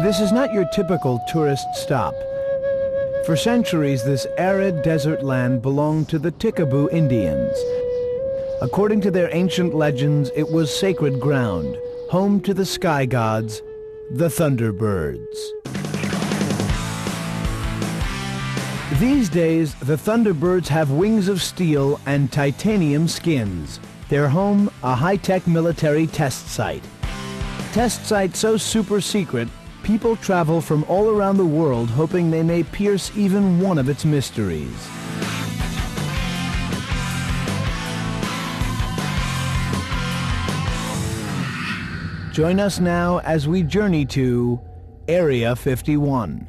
This is not your typical tourist stop. For centuries, this arid desert land belonged to the Tikaboo Indians. According to their ancient legends, it was sacred ground, home to the sky gods, the Thunderbirds. These days, the Thunderbirds have wings of steel and titanium skins. Their home, a high-tech military test site. Test site so super secret, people travel from all around the world hoping they may pierce even one of its mysteries. Join us now as we journey to Area 51.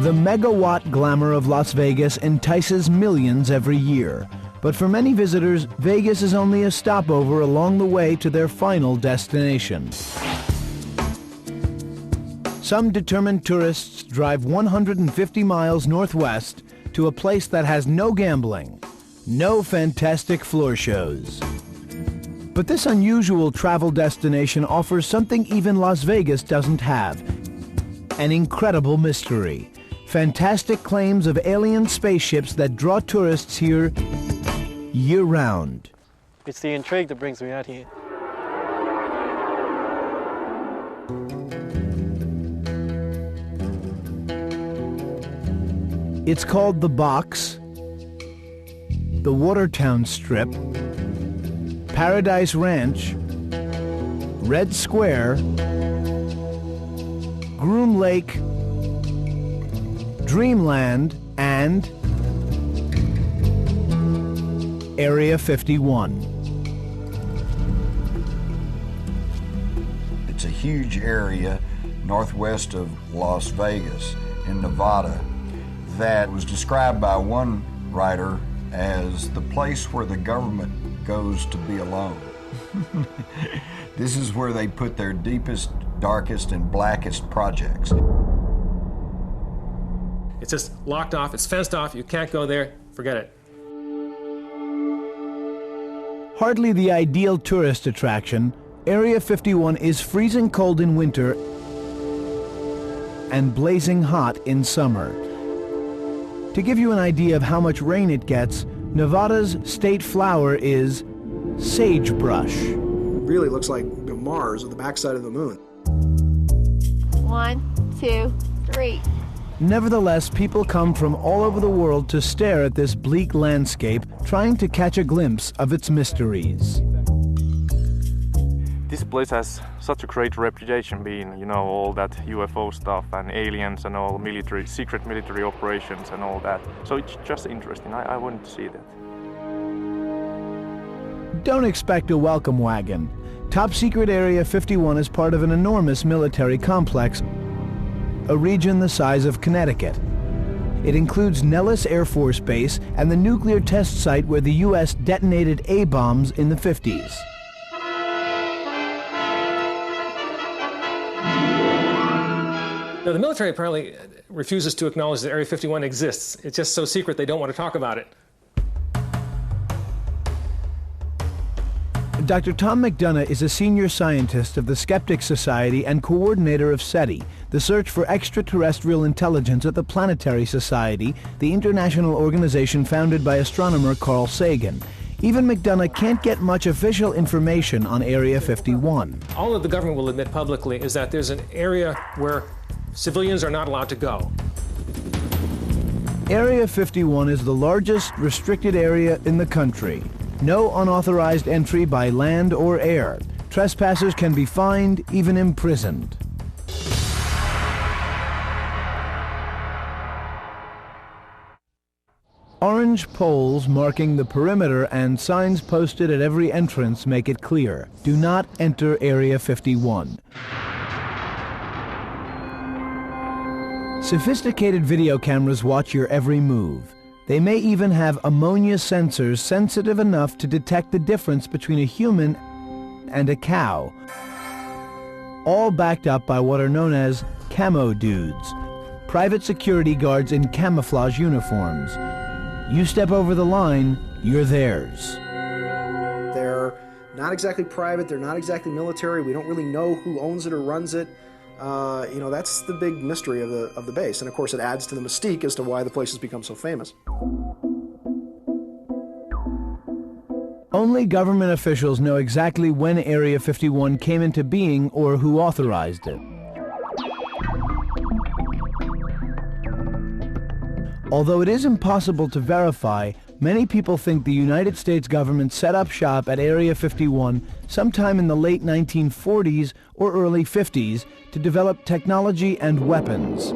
The megawatt glamour of Las Vegas entices millions every year. But for many visitors, Vegas is only a stopover along the way to their final destination. Some determined tourists drive 150 miles northwest to a place that has no gambling, no fantastic floor shows. But this unusual travel destination offers something even Las Vegas doesn't have: an incredible mystery. Fantastic claims of alien spaceships that draw tourists here year-round. It's the intrigue that brings me out here. It's called The Box, the Watertown Strip, Paradise Ranch, Red Square, Groom Lake, Dreamland, and Area 51. It's a huge area northwest of Las Vegas in Nevada that was described by one writer as the place where the government goes to be alone. This is where they put their deepest, darkest, and blackest projects. It's just locked off, it's fenced off, you can't go there, forget it. Hardly the ideal tourist attraction, Area 51 is freezing cold in winter and blazing hot in summer. To give you an idea of how much rain it gets, Nevada's state flower is sagebrush. It really looks like Mars or the backside of the moon. 1, 2, 3. Nevertheless, people come from all over the world to stare at this bleak landscape, trying to catch a glimpse of its mysteries. This place has such a great reputation, being, you know, all that UFO stuff and aliens and all military, secret military operations and all that. So it's just interesting. I wanted to see that. Don't expect a welcome wagon. Top secret Area 51 is part of an enormous military complex, a region the size of Connecticut. It includes Nellis Air Force Base and the nuclear test site where the U.S. detonated A-bombs in the 50s. Now, the military apparently refuses to acknowledge that Area 51 exists. It's just so secret they don't want to talk about it. Dr. Tom McDonough is a senior scientist of the Skeptic Society and coordinator of SETI, the search for extraterrestrial intelligence at the Planetary Society, the international organization founded by astronomer Carl Sagan. Even McDonough can't get much official information on Area 51. All that the government will admit publicly is that there's an area where civilians are not allowed to go. Area 51 is the largest restricted area in the country. No unauthorized entry by land or air. Trespassers can be fined, even imprisoned. Orange poles marking the perimeter and signs posted at every entrance make it clear: do not enter Area 51. Sophisticated video cameras watch your every move. They may even have ammonia sensors sensitive enough to detect the difference between a human and a cow. All backed up by what are known as camo dudes, private security guards in camouflage uniforms. You step over the line, you're theirs. not exactly private, they're not exactly military, we don't really know who owns it or runs it. That's the big mystery of the base. And of course it adds to the mystique as to why the place has become so famous. Only government officials know exactly when Area 51 came into being or who authorized it. Although it is impossible to verify, many people think the United States government set up shop at Area 51 sometime in the late 1940s or early 50s to develop technology and weapons.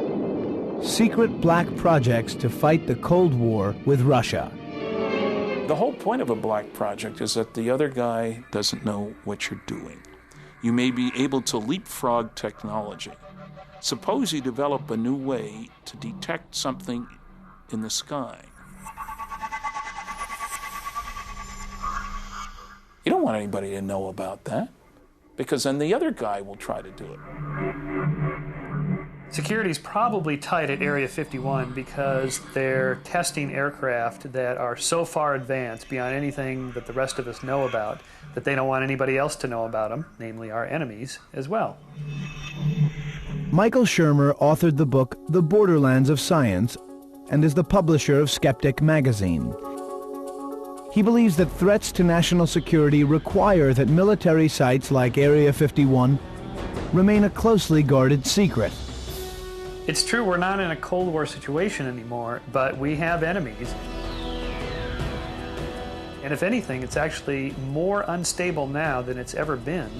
Secret black projects to fight the Cold War with Russia. The whole point of a black project is that the other guy doesn't know what you're doing. You may be able to leapfrog technology. Suppose you develop a new way to detect something in the sky. You don't want anybody to know about that, because then the other guy will try to do it. Security's probably tight at Area 51 because they're testing aircraft that are so far advanced beyond anything that the rest of us know about that they don't want anybody else to know about them, namely our enemies, as well. Michael Shermer authored the book The Borderlands of Science and is the publisher of Skeptic magazine. He believes that threats to national security require that military sites like Area 51 remain a closely guarded secret. It's true we're not in a Cold War situation anymore, but we have enemies. And if anything, it's actually more unstable now than it's ever been.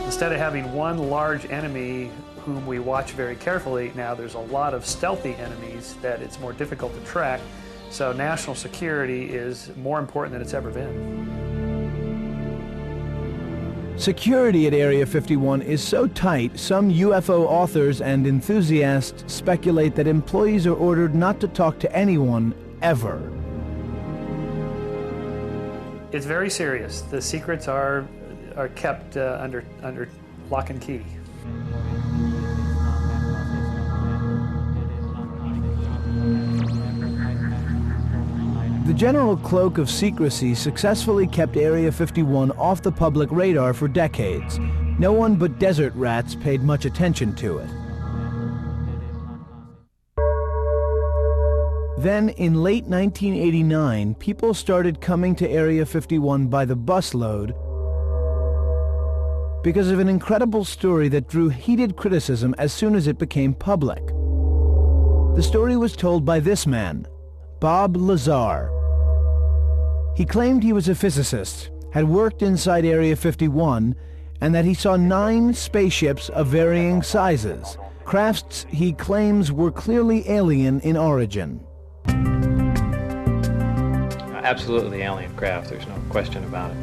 Instead of having one large enemy whom we watch very carefully, now there's a lot of stealthy enemies that it's more difficult to track. So national security is more important than it's ever been. Security at Area 51 is so tight, some UFO authors and enthusiasts speculate that employees are ordered not to talk to anyone, ever. It's very serious. The secrets are kept under lock and key. The general cloak of secrecy successfully kept Area 51 off the public radar for decades. No one but desert rats paid much attention to it. Then, in late 1989, people started coming to Area 51 by the busload because of an incredible story that drew heated criticism as soon as it became public. The story was told by this man, Bob Lazar. He claimed he was a physicist, had worked inside Area 51, and that he saw 9 spaceships of varying sizes, crafts he claims were clearly alien in origin. Absolutely alien craft, there's no question about it.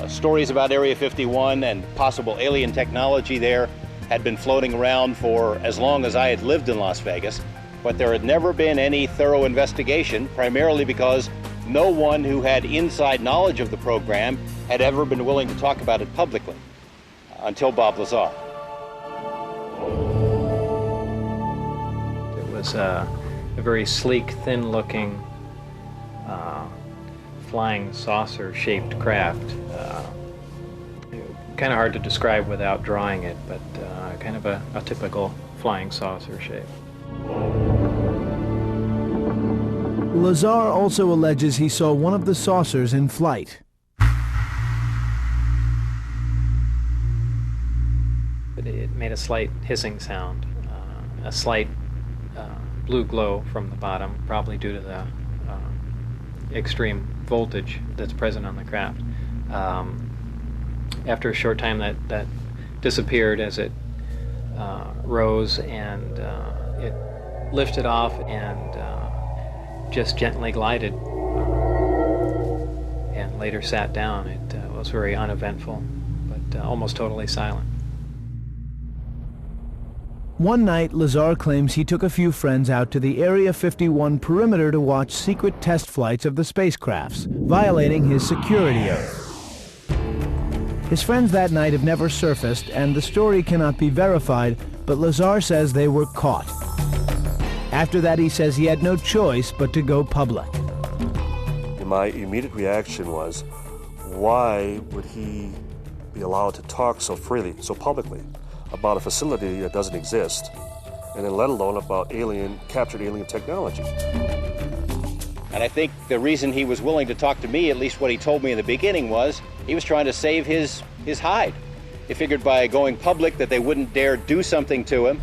Stories about Area 51 and possible alien technology there had been floating around for as long as I had lived in Las Vegas. But there had never been any thorough investigation, primarily because no one who had inside knowledge of the program had ever been willing to talk about it publicly, until Bob Lazar. It was a very sleek, thin-looking, flying saucer-shaped craft. Kind of hard to describe without drawing it, but kind of a typical flying saucer shape. Lazar also alleges he saw one of the saucers in flight. It made a slight hissing sound, a slight blue glow from the bottom, probably due to the extreme voltage that's present on the craft. After a short time, that disappeared as it rose, and it lifted off and just gently glided and later sat down. It was very uneventful, but almost totally silent. One night, Lazar claims he took a few friends out to the Area 51 perimeter to watch secret test flights of the spacecrafts, violating his security oath. His friends that night have never surfaced, and the story cannot be verified, but Lazar says they were caught. After that, he says he had no choice but to go public. And my immediate reaction was, why would he be allowed to talk so freely, so publicly, about a facility that doesn't exist, and then let alone about captured alien technology? And I think the reason he was willing to talk to me, at least what he told me in the beginning, was he was trying to save his hide. He figured by going public that they wouldn't dare do something to him.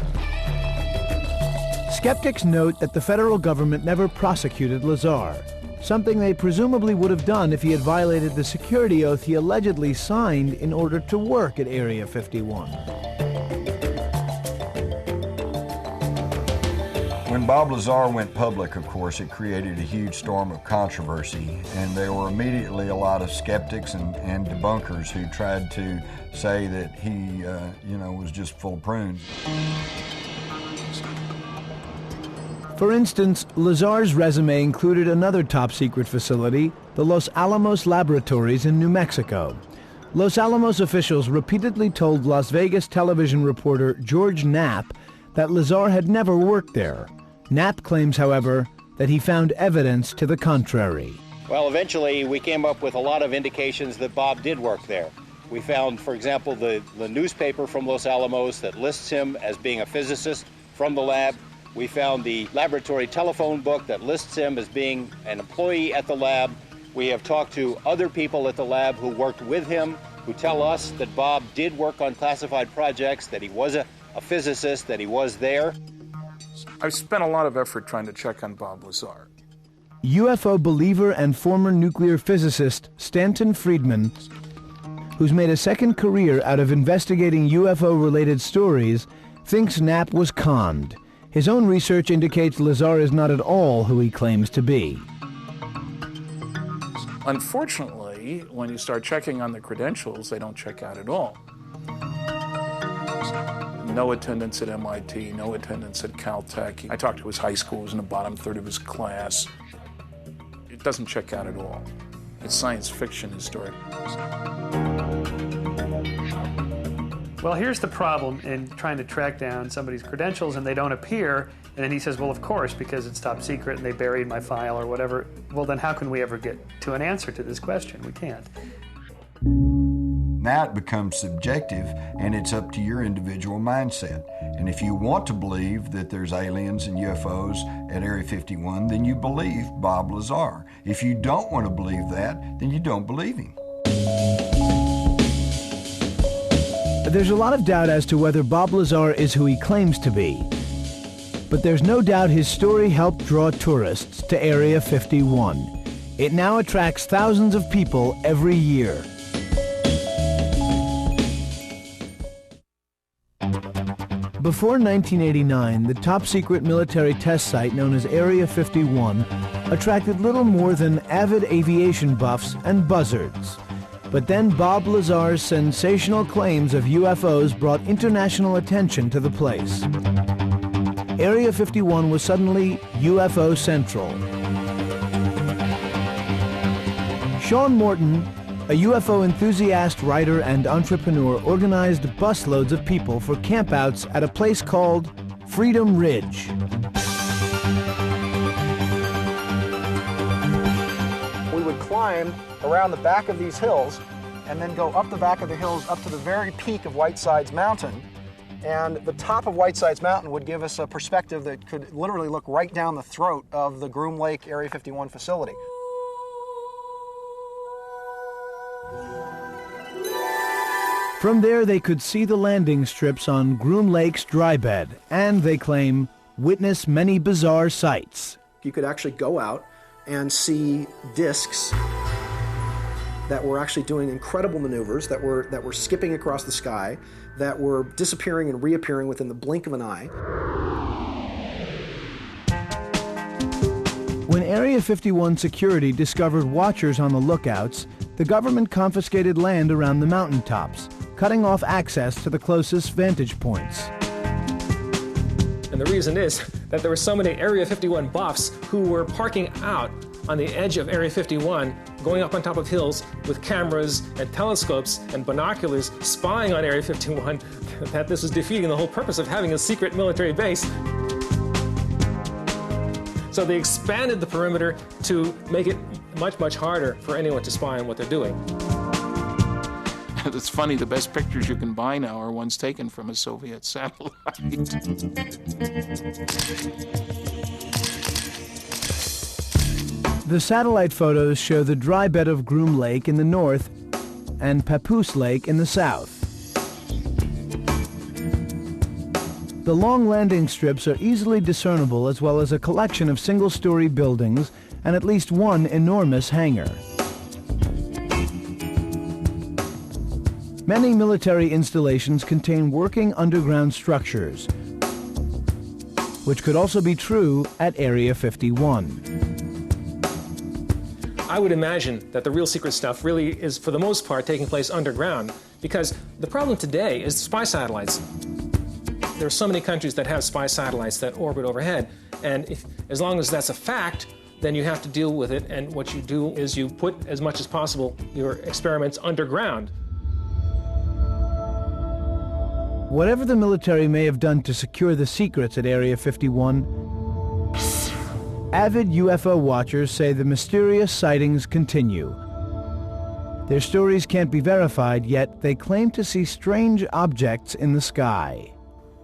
Skeptics note that the federal government never prosecuted Lazar, something they presumably would have done if he had violated the security oath he allegedly signed in order to work at Area 51. When Bob Lazar went public, of course, it created a huge storm of controversy, and there were immediately a lot of skeptics and debunkers who tried to say that he, was just full of prunes. For instance, Lazar's resume included another top-secret facility, the Los Alamos Laboratories in New Mexico. Los Alamos officials repeatedly told Las Vegas television reporter George Knapp that Lazar had never worked there. Knapp claims, however, that he found evidence to the contrary. Well, eventually we came up with a lot of indications that Bob did work there. We found, for example, the newspaper from Los Alamos that lists him as being a physicist from the lab. We found the laboratory telephone book that lists him as being an employee at the lab. We have talked to other people at the lab who worked with him, who tell us that Bob did work on classified projects, that he was a physicist, that he was there. I've spent a lot of effort trying to check on Bob Lazar. UFO believer and former nuclear physicist Stanton Friedman, who's made a second career out of investigating UFO-related stories, thinks Knapp was conned. His own research indicates Lazar is not at all who he claims to be. Unfortunately, when you start checking on the credentials, they don't check out at all. No attendance at MIT, no attendance at Caltech. I talked to his high school, he was in the bottom third of his class. It doesn't check out at all. It's science fiction historic. Well, here's the problem in trying to track down somebody's credentials and they don't appear, and then he says, well, of course, because it's top secret and they buried my file or whatever. Well, then how can we ever get to an answer to this question? We can't. Now it becomes subjective, and it's up to your individual mindset. And if you want to believe that there's aliens and UFOs at Area 51, then you believe Bob Lazar. If you don't want to believe that, then you don't believe him. There's a lot of doubt as to whether Bob Lazar is who he claims to be. But there's no doubt his story helped draw tourists to Area 51. It now attracts thousands of people every year. Before 1989, the top-secret military test site known as Area 51 attracted little more than avid aviation buffs and buzzards. But then Bob Lazar's sensational claims of UFOs brought international attention to the place. Area 51 was suddenly UFO Central. Sean Morton, a UFO enthusiast, writer, and entrepreneur, organized busloads of people for campouts at a place called Freedom Ridge. We would climb around the back of these hills and then go up the back of the hills up to the very peak of Whitesides Mountain. And the top of Whitesides Mountain would give us a perspective that could literally look right down the throat of the Groom Lake Area 51 facility. From there, they could see the landing strips on Groom Lake's dry bed, and, they claim, witness many bizarre sights. You could actually go out and see discs that were actually doing incredible maneuvers, that were skipping across the sky, that were disappearing and reappearing within the blink of an eye. When Area 51 security discovered watchers on the lookouts, the government confiscated land around the mountaintops, cutting off access to the closest vantage points. And the reason is that there were so many Area 51 buffs who were parking out on the edge of Area 51, going up on top of hills with cameras and telescopes and binoculars spying on Area 51, that this was defeating the whole purpose of having a secret military base. So they expanded the perimeter to make it much, much harder for anyone to spy on what they're doing. It's funny, the best pictures you can buy now are ones taken from a Soviet satellite. The satellite photos show the dry bed of Groom Lake in the north and Papoose Lake in the south. The long landing strips are easily discernible, as well as a collection of single-story buildings and at least one enormous hangar. Many military installations contain working underground structures, which could also be true at Area 51. I would imagine that the real secret stuff really is, for the most part, taking place underground, because the problem today is spy satellites. There are so many countries that have spy satellites that orbit overhead, and as long as that's a fact, then you have to deal with it, and what you do is you put as much as possible your experiments underground. Whatever the military may have done to secure the secrets at Area 51, avid UFO watchers say the mysterious sightings continue. Their stories can't be verified, yet they claim to see strange objects in the sky.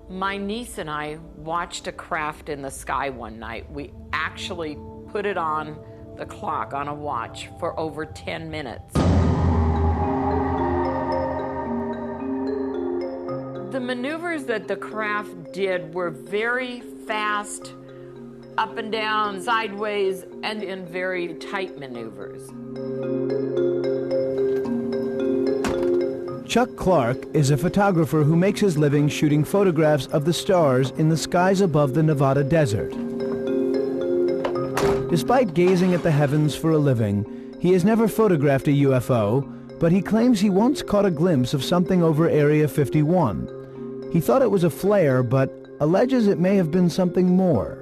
My niece and I watched a craft in the sky one night. We actually put it on the clock, on a watch, for over 10 minutes. The maneuvers that the craft did were very fast, up and down, sideways, and in very tight maneuvers. Chuck Clark is a photographer who makes his living shooting photographs of the stars in the skies above the Nevada desert. Despite gazing at the heavens for a living, he has never photographed a UFO, but he claims he once caught a glimpse of something over Area 51. He thought it was a flare, but alleges it may have been something more.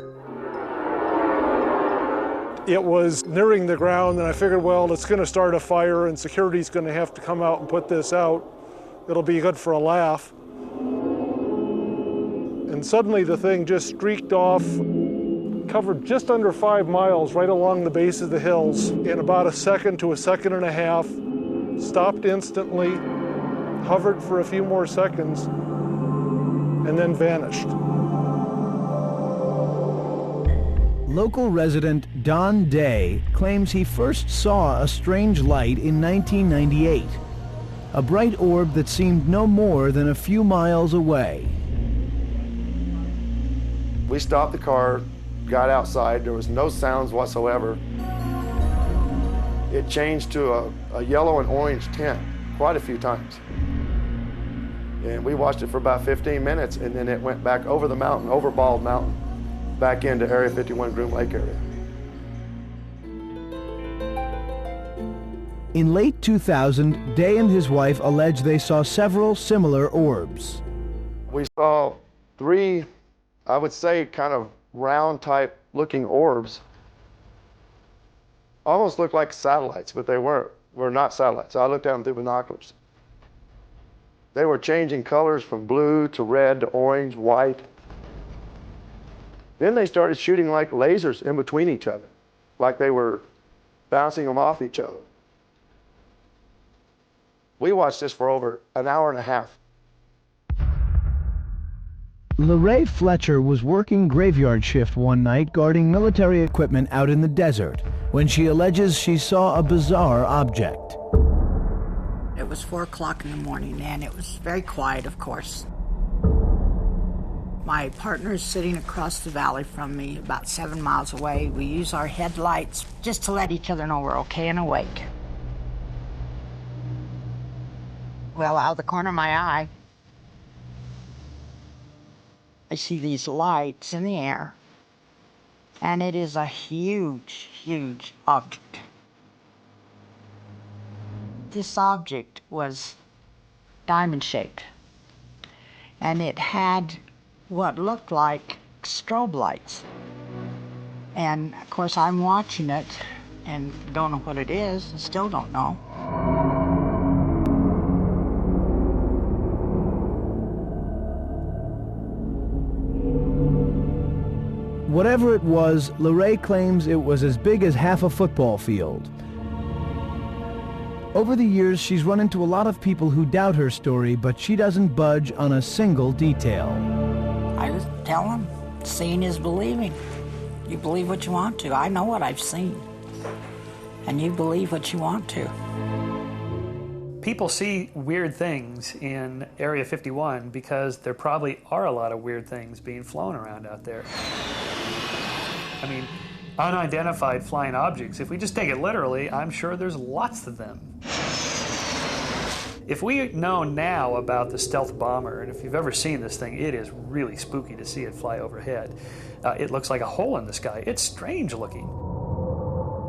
It was nearing the ground, and I figured, well, it's going to start a fire, and security's going to have to come out and put this out. It'll be good for a laugh. And suddenly the thing just streaked off, covered just under 5 miles right along the base of the hills in about a second to a second and a half, stopped instantly, hovered for a few more seconds, and then vanished. Local resident Don Day claims he first saw a strange light in 1998, a bright orb that seemed no more than a few miles away. We stopped the car, got outside, there was no sounds whatsoever. It changed to a yellow and orange tint quite a few times. And we watched it for about 15 minutes, and then it went back over the mountain, over Bald Mountain, back into Area 51 Groom Lake area. In late 2000, Day and his wife allege they saw several similar orbs. We saw 3, I would say, kind of round type looking orbs. Almost looked like satellites, but they were not satellites. I looked at them through binoculars. They were changing colors from blue to red to orange, white. Then they started shooting like lasers in between each other, like they were bouncing them off each other. We watched this for over an hour and a half. LaRae Fletcher was working graveyard shift one night guarding military equipment out in the desert when she alleges she saw a bizarre object. It was 4 o'clock in the morning, and it was very quiet, of course. My partner is sitting across the valley from me, about 7 miles away. We use our headlights just to let each other know we're okay and awake. Well, out of the corner of my eye, I see these lights in the air, and it is a huge, huge object. This object was diamond-shaped, and it had what looked like strobe lights. And of course I'm watching it and don't know what it is, and still don't know. Whatever it was, Lorraine claims it was as big as half a football field. Over the years, she's run into a lot of people who doubt her story, but she doesn't budge on a single detail. I just tell them, seeing is believing. You believe what you want to. I know what I've seen. And you believe what you want to. People see weird things in Area 51 because there probably are a lot of weird things being flown around out there. I mean, unidentified flying objects, if we just take it literally, I'm sure there's lots of them. If we know now about the stealth bomber, and if you've ever seen this thing, it is really spooky to see it fly overhead. It looks like a hole in the sky. It's strange looking.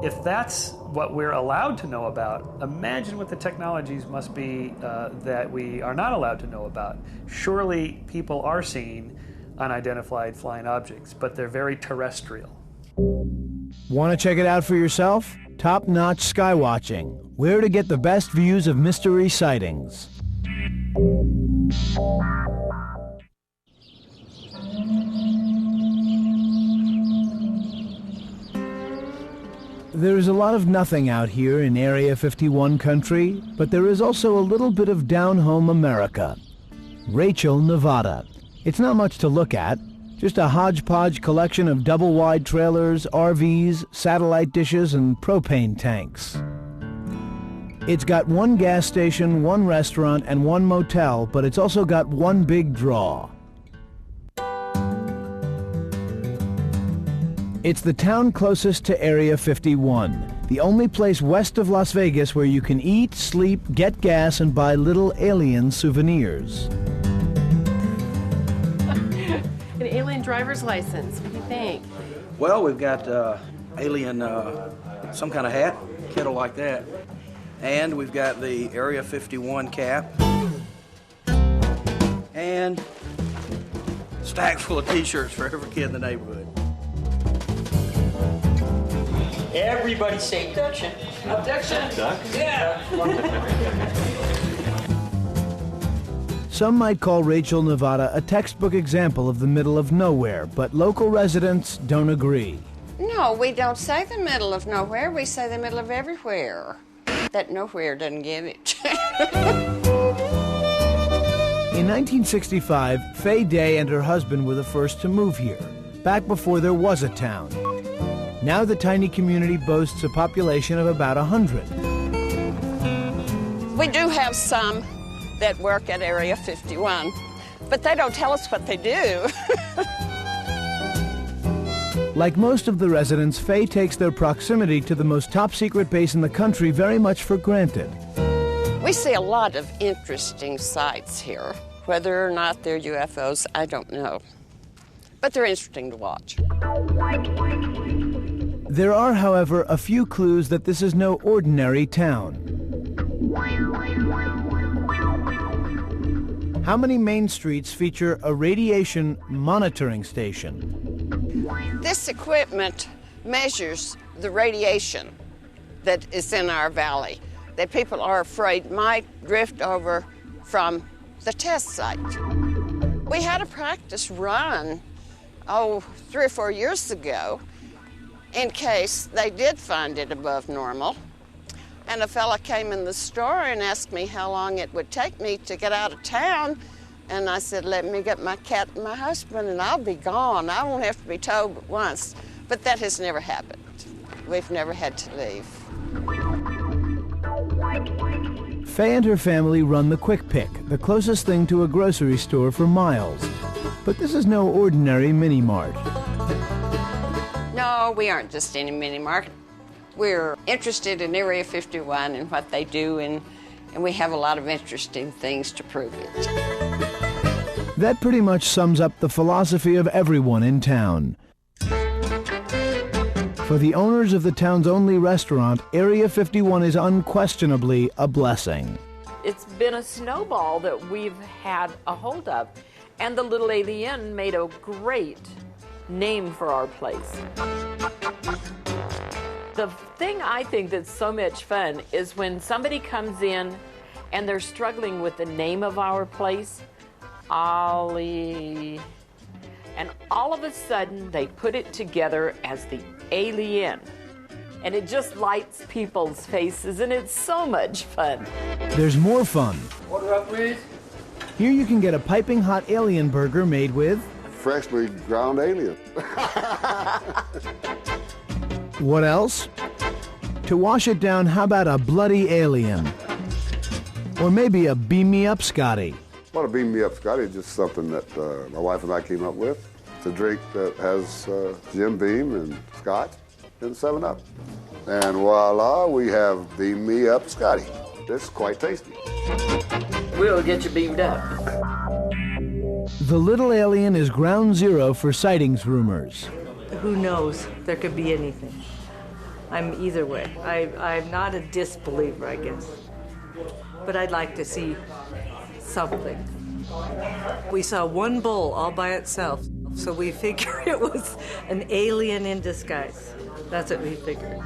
If that's what we're allowed to know about, imagine what the technologies must be that we are not allowed to know about. Surely people are seeing unidentified flying objects, but they're very terrestrial. Want to check it out for yourself? Top-notch skywatching. Where to get the best views of mystery sightings. There is a lot of nothing out here in Area 51 country, but there is also a little bit of down-home America. Rachel, Nevada. It's not much to look at, just a hodgepodge collection of double-wide trailers, RVs, satellite dishes, and propane tanks. It's got one gas station, one restaurant, and one motel, but it's also got one big draw. It's the town closest to Area 51, the only place west of Las Vegas where you can eat, sleep, get gas, and buy little alien souvenirs. An alien driver's license, what do you think? Well, we've got alien, some kind of hat, kettle like that. And we've got the Area 51 cap. And a stack full of t-shirts for every kid in the neighborhood. Everybody say abduction. Abduction. Yeah. Some might call Rachel, Nevada a textbook example of the middle of nowhere, but local residents don't agree. No, we don't say the middle of nowhere. We say the middle of everywhere. That nowhere doesn't get it. In 1965, Faye Day and her husband were the first to move here, back before there was a town. Now the tiny community boasts a population of about 100. We do have some that work at Area 51, but they don't tell us what they do. Like most of the residents, Faye takes their proximity to the most top-secret base in the country very much for granted. We see a lot of interesting sights here. Whether or not they're UFOs, I don't know. But they're interesting to watch. There are, however, a few clues that this is no ordinary town. How many main streets feature a radiation monitoring station? This equipment measures the radiation that is in our valley that people are afraid might drift over from the test site. We had a practice run, 3 or 4 years ago, in case they did find it above normal. And a fella came in the store and asked me how long it would take me to get out of town. And I said, let me get my cat and my husband and I'll be gone. I won't have to be told but once. But that has never happened. We've never had to leave. Faye and her family run the Quick Pick, the closest thing to a grocery store for miles. But this is no ordinary mini-mart. No, we aren't just any mini-mart. We're interested in Area 51 and what they do, and we have a lot of interesting things to prove it. That pretty much sums up the philosophy of everyone in town. For the owners of the town's only restaurant, Area 51 is unquestionably a blessing. It's been a snowball that we've had a hold of, and the Little Alien made a great name for our place. The thing I think that's so much fun is when somebody comes in and they're struggling with the name of our place, Ollie, and all of a sudden they put it together as the alien. And it just lights people's faces, and it's so much fun. There's more fun. Order up, please. Here you can get a piping hot alien burger made with freshly ground alien. what else? To wash it down, how about a bloody alien? Or maybe a beam me up Scotty. Well, a beam me up Scotty is just something that my wife and I came up with. It's a drink that has Jim Beam and Scotch and 7-Up. And voila, we have Beam Me Up Scotty. It's quite tasty. We'll get you beamed up. The little alien is ground zero for sightings rumors. Who knows? There could be anything. I'm either way. I'm not a disbeliever, I guess. But I'd like to see something. We saw one bull all by itself, so we figured it was an alien in disguise. That's what we figured.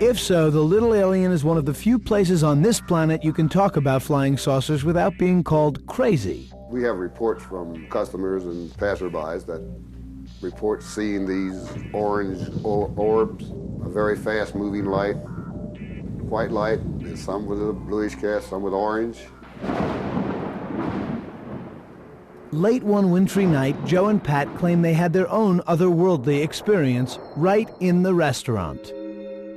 If so, the little alien is one of the few places on this planet you can talk about flying saucers without being called crazy. We have reports from customers and passerbys that report seeing these orange orbs, a very fast-moving light, white light, and some with a bluish cast, some with orange. Late one wintry night, Joe and Pat claim they had their own otherworldly experience right in the restaurant.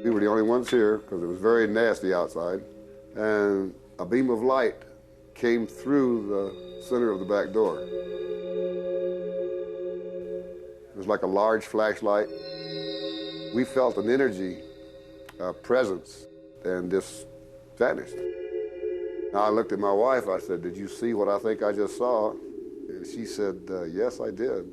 We were the only ones here because it was very nasty outside, and a beam of light came through the center of the back door. It was like a large flashlight. We felt an energy, a presence, and this vanished. Now I looked at my wife, I said, "Did you see what I think I just saw?" And she said, "Yes, I did."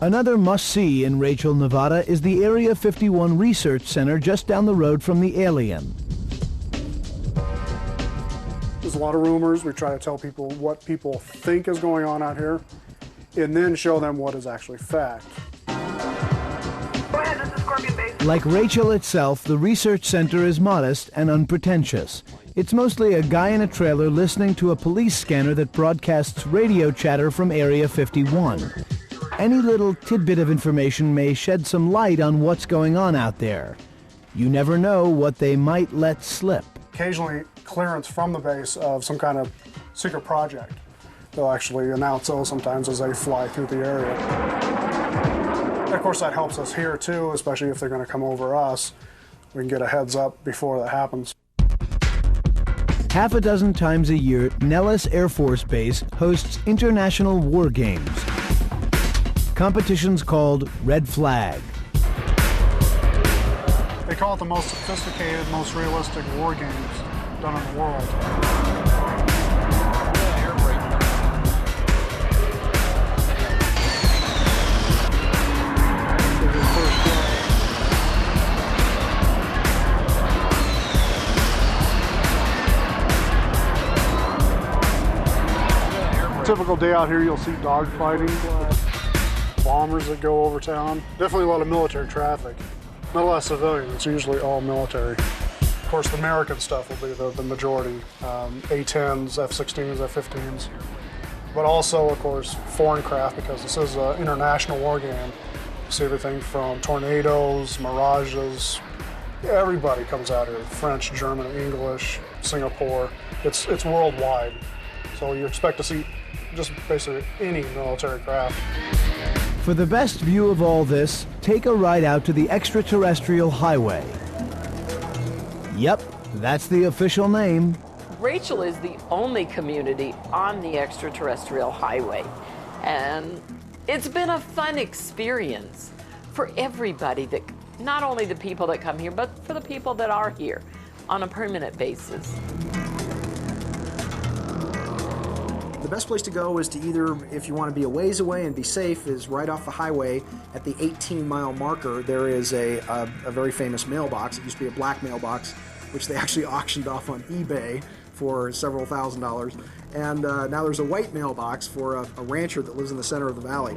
Another must-see in Rachel, Nevada is the Area 51 Research Center just down the road from the alien. There's a lot of rumors. We try to tell people what people think is going on out here and then show them what is actually fact. Like Rachel itself, the research center is modest and unpretentious. It's mostly a guy in a trailer listening to a police scanner that broadcasts radio chatter from Area 51. Any little tidbit of information may shed some light on what's going on out there. You never know what they might let slip. Occasionally, clearance from the base of some kind of secret project. They'll actually announce those sometimes as they fly through the area. Of course, that helps us here too, especially if they're going to come over us. We can get a heads up before that happens. Half a dozen times a year, Nellis Air Force Base hosts international war games. Competitions called Red Flag. They call it the most sophisticated, most realistic war games done in the world. Typical day out here, you'll see dogfighting, bombers that go over town. Definitely a lot of military traffic. Not a lot of civilian, it's usually all military. Of course, the American stuff will be the majority. A-10s, F-16s, F-15s. But also, of course, foreign craft, because this is an international war game. You see everything from tornadoes, mirages. Everybody comes out here, French, German, English, Singapore. It's worldwide. So you expect to see just basically any military craft. For the best view of all this, take a ride out to the extraterrestrial highway. Yep, that's the official name. Rachel is the only community on the extraterrestrial highway, and it's been a fun experience for everybody, that not only the people that come here, but for the people that are here on a permanent basis. The best place to go is to either, if you want to be a ways away and be safe, is right off the highway at the 18-mile marker. There is a very famous mailbox. It used to be a black mailbox, which they actually auctioned off on eBay for several $1,000s. And now there's a white mailbox for a rancher that lives in the center of the valley.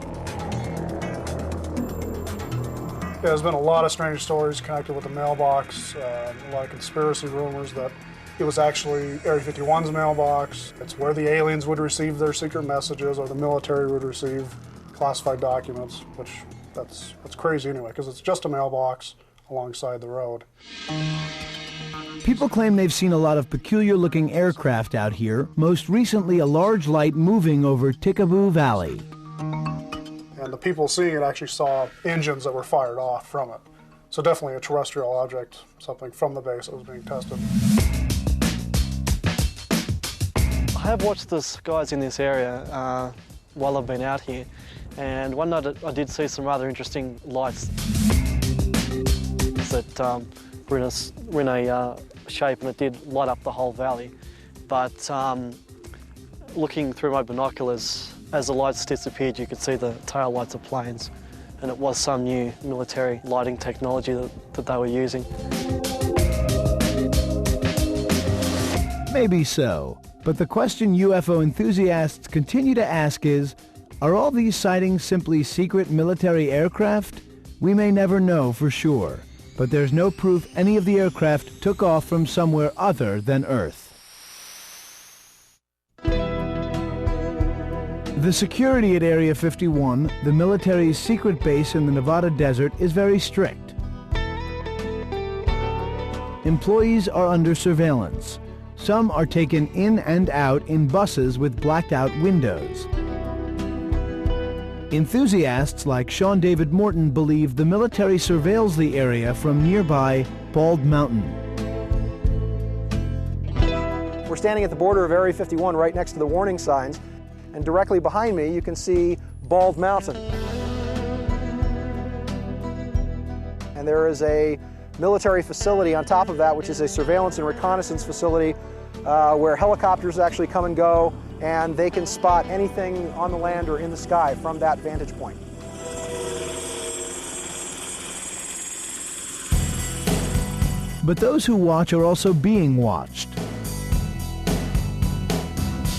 Yeah, there's been a lot of strange stories connected with the mailbox, a lot of conspiracy rumors that It was actually Area 51's mailbox. It's where the aliens would receive their secret messages, or the military would receive classified documents, which that's crazy anyway, because it's just a mailbox alongside the road. People claim they've seen a lot of peculiar-looking aircraft out here, most recently a large light moving over Tikaboo Valley. And the people seeing it actually saw engines that were fired off from it. So definitely a terrestrial object, something from the base that was being tested. I have watched the skies in this area while I've been out here, and one night I did see some rather interesting lights that were in a shape, and it did light up the whole valley. But looking through my binoculars, as the lights disappeared, you could see the tail lights of planes, and it was some new military lighting technology that they were using. Maybe so, but the question UFO enthusiasts continue to ask is, are all these sightings simply secret military aircraft? We may never know for sure, but there's no proof any of the aircraft took off from somewhere other than Earth. The security at Area 51, the military's secret base in the Nevada desert, is very strict. Employees are under surveillance. Some are taken in and out in buses with blacked-out windows. Enthusiasts like Sean David Morton believe the military surveils the area from nearby Bald Mountain. We're standing at the border of Area 51 right next to the warning signs, and directly behind me you can see Bald Mountain. And there is a military facility on top of that, which is a surveillance and reconnaissance facility where helicopters actually come and go, and they can spot anything on the land or in the sky from that vantage point. But those who watch are also being watched.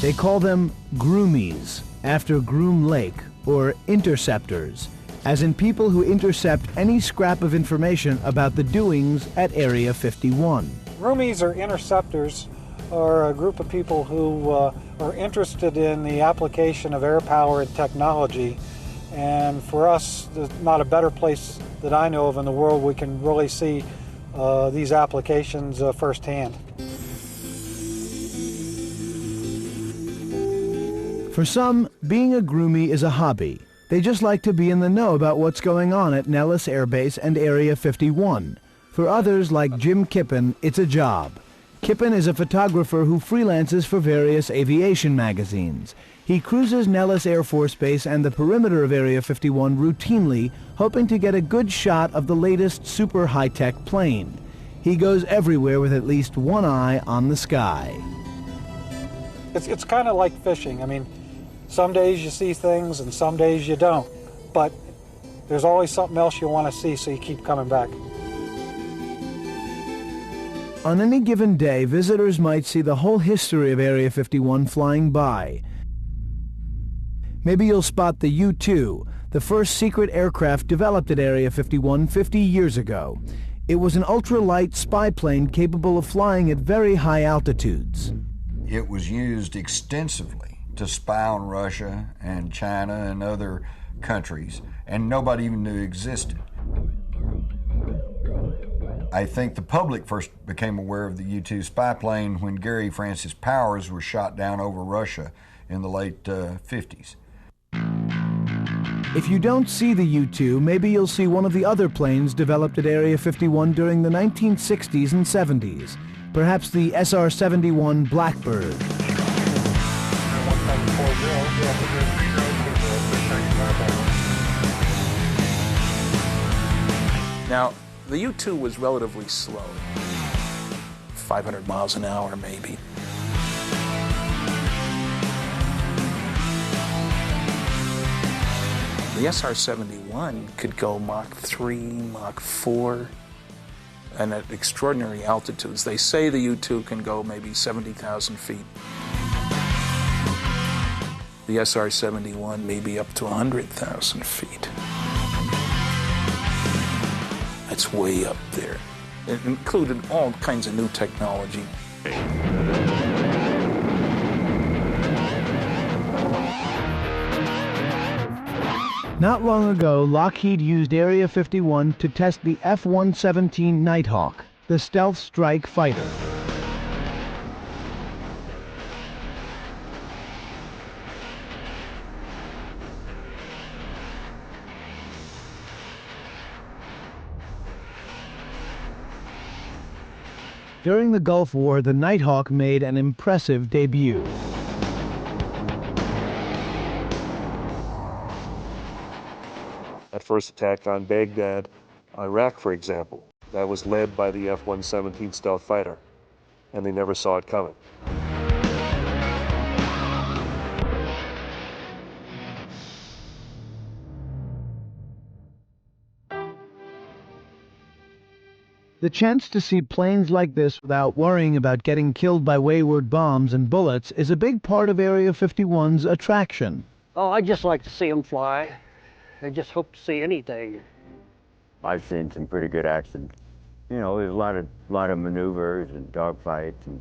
They call them groomies, after Groom Lake, or interceptors, as in people who intercept any scrap of information about the doings at Area 51. Groomies or interceptors are a group of people who are interested in the application of air power and technology. And for us, there's not a better place that I know of in the world we can really see these applications firsthand. For some, being a groomie is a hobby. They just like to be in the know about what's going on at Nellis Air Base and Area 51. For others, like Jim Kippen, it's a job. Kippen is a photographer who freelances for various aviation magazines. He cruises Nellis Air Force Base and the perimeter of Area 51 routinely, hoping to get a good shot of the latest super high-tech plane. He goes everywhere with at least one eye on the sky. It's kind of like fishing. I mean, some days you see things and some days you don't, but there's always something else you want to see, so you keep coming back. On any given day, visitors might see the whole history of Area 51 flying by. Maybe you'll spot the U-2, the first secret aircraft developed at Area 51 50 years ago. It was an ultralight spy plane capable of flying at very high altitudes. It was used extensively to spy on Russia and China and other countries, and nobody even knew it existed. I think the public first became aware of the U-2 spy plane when Gary Francis Powers was shot down over Russia in the late 50s. If you don't see the U-2, maybe you'll see one of the other planes developed at Area 51 during the 1960s and 70s. Perhaps the SR-71 Blackbird. Now, the U-2 was relatively slow, 500 miles an hour maybe. The SR-71 could go Mach 3, Mach 4, and at extraordinary altitudes. They say the U-2 can go maybe 70,000 feet. The SR-71 maybe up to 100,000 feet. That's way up there. It included all kinds of new technology, Not long ago, Lockheed used Area 51 to test the F-117 Nighthawk, the stealth strike fighter. During the Gulf War, the Nighthawk made an impressive debut. That first attack on Baghdad, Iraq, for example, that was led by the F-117 stealth fighter, and they never saw it coming. The chance to see planes like this without worrying about getting killed by wayward bombs and bullets is a big part of Area 51's attraction. Oh, I just like to see them fly. I just hope to see anything. I've seen some pretty good action. You know, there's a lot of maneuvers and dogfights, and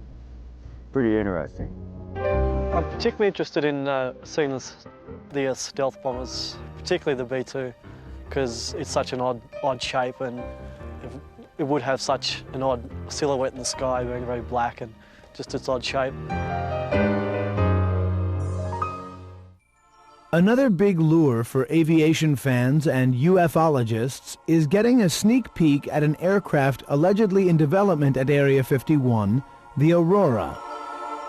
pretty interesting. I'm particularly interested in seeing the stealth bombers, particularly the B-2, because it's such an odd shape, and it would have such an odd silhouette in the sky, being very black and just its odd shape. Another big lure for aviation fans and ufologists is getting a sneak peek at an aircraft allegedly in development at Area 51, the Aurora,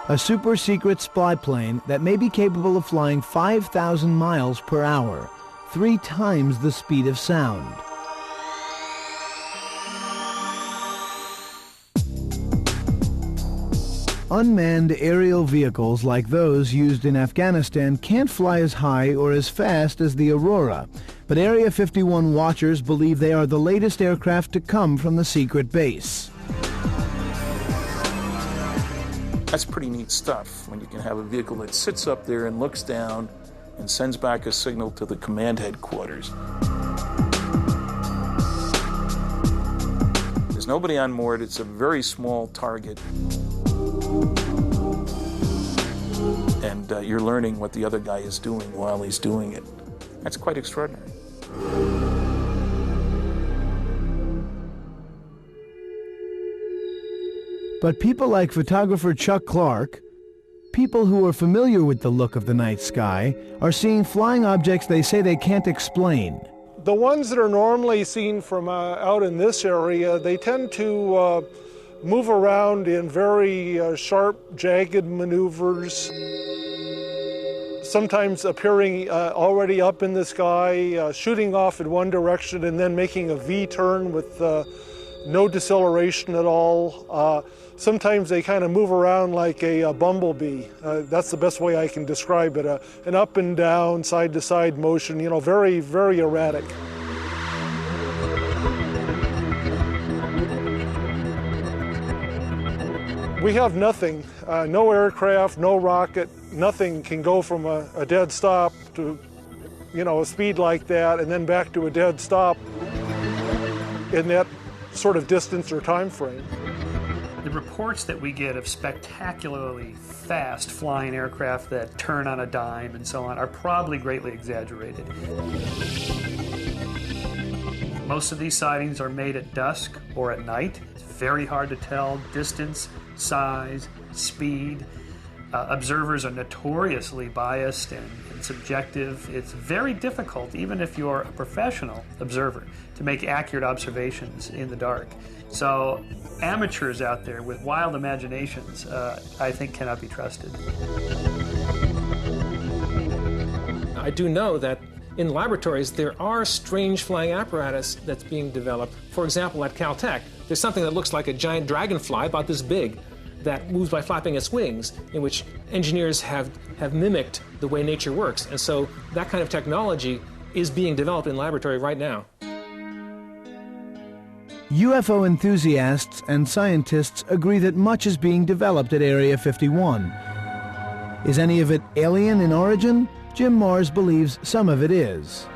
a super-secret spy plane that may be capable of flying 5,000 miles per hour, 3 times the speed of sound. Unmanned aerial vehicles like those used in Afghanistan can't fly as high or as fast as the Aurora, but Area 51 watchers believe they are the latest aircraft to come from the secret base. That's pretty neat stuff, when you can have a vehicle that sits up there and looks down and sends back a signal to the command headquarters. There's nobody on board. It's a very small target. And you're learning what the other guy is doing while he's doing it. That's quite extraordinary. But people like photographer Chuck Clark, people who are familiar with the look of the night sky, are seeing flying objects they say they can't explain. The ones that are normally seen from out in this area, they tend to move around in very sharp, jagged maneuvers, sometimes appearing already up in the sky, shooting off in one direction and then making a V-turn with no deceleration at all. Sometimes they kind of move around like a bumblebee. That's the best way I can describe it. An up and down, side to side motion, you know, very, very erratic. We have nothing, no aircraft, no rocket, nothing can go from a dead stop to, you know, a speed like that and then back to a dead stop in that sort of distance or time frame. The reports that we get of spectacularly fast flying aircraft that turn on a dime and so on are probably greatly exaggerated. Most of these sightings are made at dusk or at night. It's very hard to tell distance, size, speed. Observers are notoriously biased and subjective. It's very difficult, even if you're a professional observer, to make accurate observations in the dark. So amateurs out there with wild imaginations, I think, cannot be trusted. I do know that in laboratories there are strange flying apparatus that's being developed. For example, at Caltech, there's something that looks like a giant dragonfly about this big that moves by flapping its wings, in which engineers have mimicked the way nature works. And so that kind of technology is being developed in laboratory right now. UFO enthusiasts and scientists agree that much is being developed at Area 51. Is any of it alien in origin? Jim Mars believes some of it is.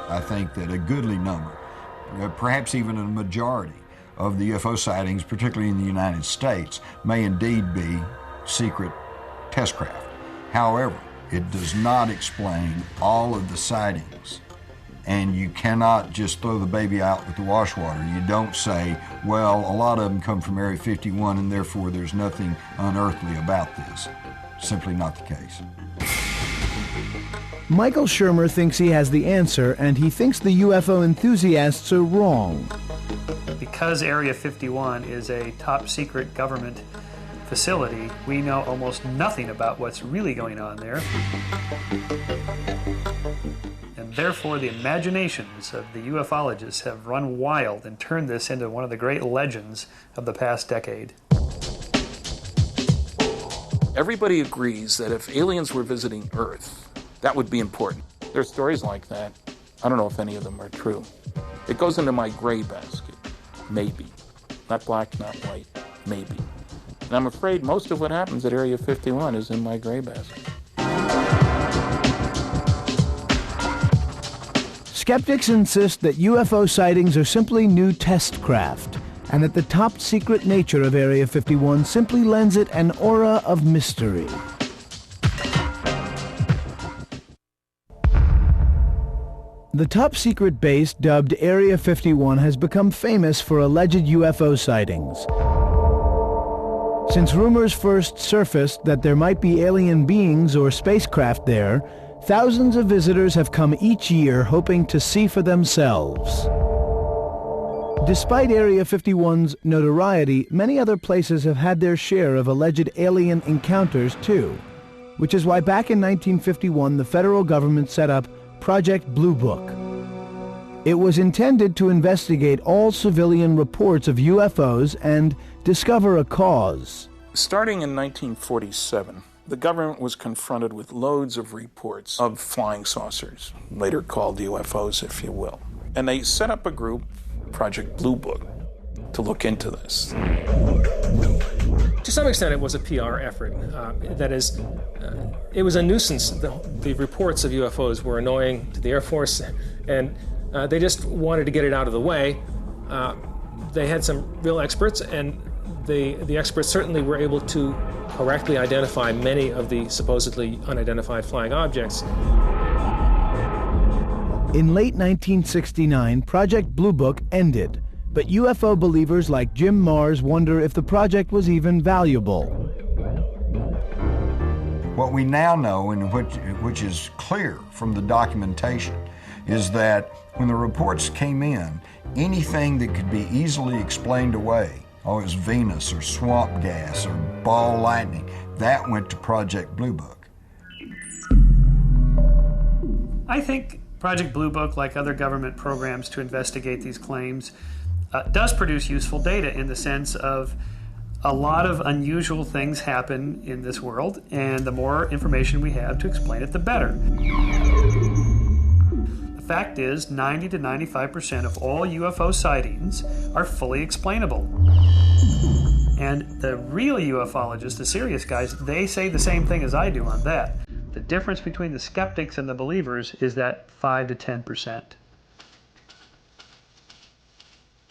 I think that a goodly number, perhaps even a majority, of the UFO sightings, particularly in the United States, may indeed be secret test craft. However, it does not explain all of the sightings. And you cannot just throw the baby out with the wash water. You don't say, well, a lot of them come from Area 51 and therefore there's nothing unearthly about this. Simply not the case. Michael Shermer thinks he has the answer, and he thinks the UFO enthusiasts are wrong. Because Area 51 is a top secret government facility, we know almost nothing about what's really going on there. And therefore, the imaginations of the ufologists have run wild and turned this into one of the great legends of the past decade. Everybody agrees that if aliens were visiting Earth, that would be important. There's stories like that. I don't know if any of them are true. It goes into my gray basket. Maybe. Not black, not white. Maybe. And I'm afraid most of what happens at Area 51 is in my gray basket. Skeptics insist that UFO sightings are simply new test craft, and that the top secret nature of Area 51 simply lends it an aura of mystery. The top secret base, dubbed Area 51, has become famous for alleged UFO sightings. Since rumors first surfaced that there might be alien beings or spacecraft there, thousands of visitors have come each year hoping to see for themselves. Despite Area 51's notoriety, many other places have had their share of alleged alien encounters too, which is why back in 1951 the federal government set up Project Blue Book. It was intended to investigate all civilian reports of UFOs and discover a cause. Starting in 1947, the government was confronted with loads of reports of flying saucers, later called UFOs, if you will. And they set up a group, Project Blue Book, to look into this. To some extent, it was a PR effort. That is, it was a nuisance. The reports of UFOs were annoying to the Air Force, and they just wanted to get it out of the way. They had some real experts, and the experts certainly were able to correctly identify many of the supposedly unidentified flying objects. In late 1969, Project Blue Book ended, but UFO believers like Jim Mars wonder if the project was even valuable. What we now know, and which is clear from the documentation, is that when the reports came in, anything that could be easily explained away, oh, it was Venus or swamp gas or ball lightning, that went to Project Blue Book. I think Project Blue Book, like other government programs to investigate these claims, does produce useful data in the sense of a lot of unusual things happen in this world, and the more information we have to explain it, the better. The fact is, 90 to 95% of all UFO sightings are fully explainable. And the real ufologists, the serious guys, they say the same thing as I do on that. The difference between the skeptics and the believers is that 5 to 10%.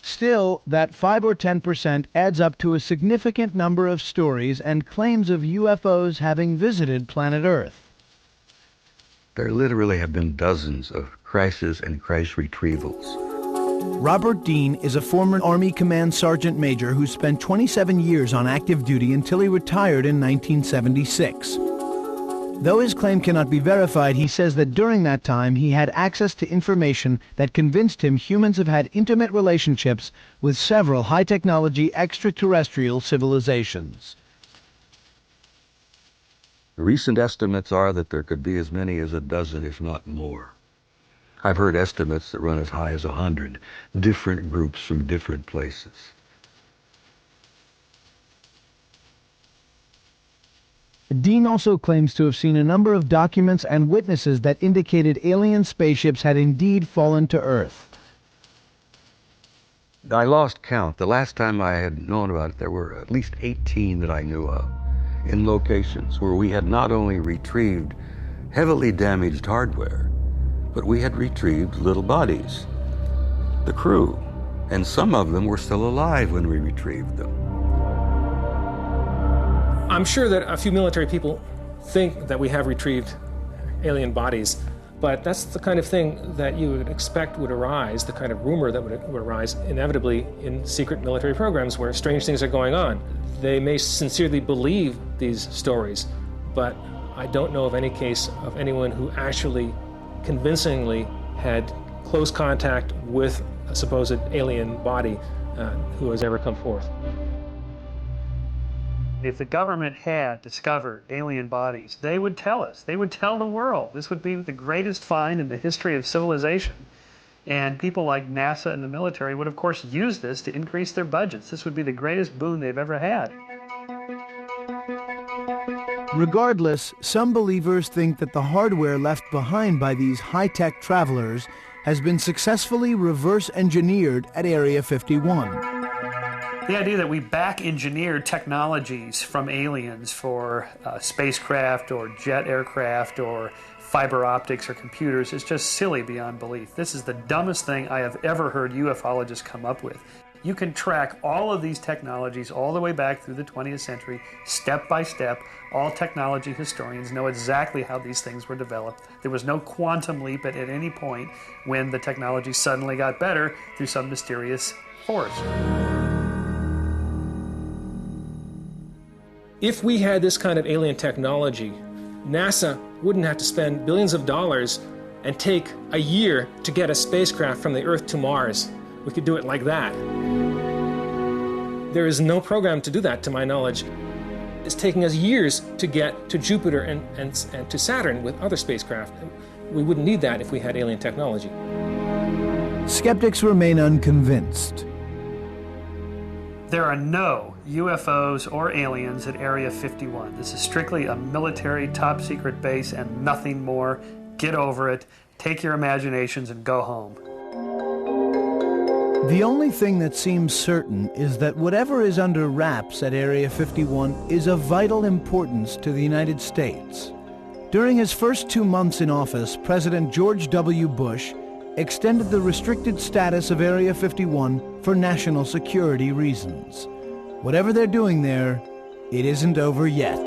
Still, that 5 or 10% adds up to a significant number of stories and claims of UFOs having visited planet Earth. There literally have been dozens of crashes and crash retrievals. Robert Dean is a former Army Command Sergeant Major who spent 27 years on active duty until he retired in 1976. Though his claim cannot be verified, he says that during that time he had access to information that convinced him humans have had intimate relationships with several high-technology extraterrestrial civilizations. Recent estimates are that there could be as many as a dozen, if not more. I've heard estimates that run as high as 100 different groups from different places. Dean also claims to have seen a number of documents and witnesses that indicated alien spaceships had indeed fallen to Earth. I lost count. The last time I had known about it, there were at least 18 that I knew of, in locations where we had not only retrieved heavily damaged hardware, but we had retrieved little bodies. The crew And some of them were still alive when we retrieved them. I'm sure that a few military people think that we have retrieved alien bodies, but that's the kind of thing that you would expect would arise, the kind of rumor that would arise inevitably in secret military programs where strange things are going on. They may sincerely believe these stories, but I don't know of any case of anyone who actually convincingly had close contact with a supposed alien body who has ever come forth. If the government had discovered alien bodies, they would tell us. They would tell the world. This would be the greatest find in the history of civilization. And people like NASA and the military would, of course, use this to increase their budgets. This would be the greatest boon they've ever had. Regardless, some believers think that the hardware left behind by these high-tech travelers has been successfully reverse engineered at Area 51. The idea that we back-engineered technologies from aliens for spacecraft or jet aircraft or fiber optics or computers is just silly beyond belief. This is the dumbest thing I have ever heard ufologists come up with. You can track all of these technologies all the way back through the 20th century, step by step. All technology historians know exactly how these things were developed. There was no quantum leap at any point when the technology suddenly got better through some mysterious force. If we had this kind of alien technology, NASA wouldn't have to spend billions of dollars and take a year to get a spacecraft from the Earth to Mars. We could do it like that. There is no program to do that, to my knowledge. It's taking us years to get to Jupiter and to Saturn with other spacecraft. We wouldn't need that if we had alien technology. Skeptics remain unconvinced. There are no UFOs or aliens at Area 51. This is strictly a military top-secret base and nothing more. Get over it, take your imaginations, and go home. The only thing that seems certain is that whatever is under wraps at Area 51 is of vital importance to the United States. During his first 2 months in office, President George W. Bush extended the restricted status of Area 51 for national security reasons. Whatever they're doing there, it isn't over yet.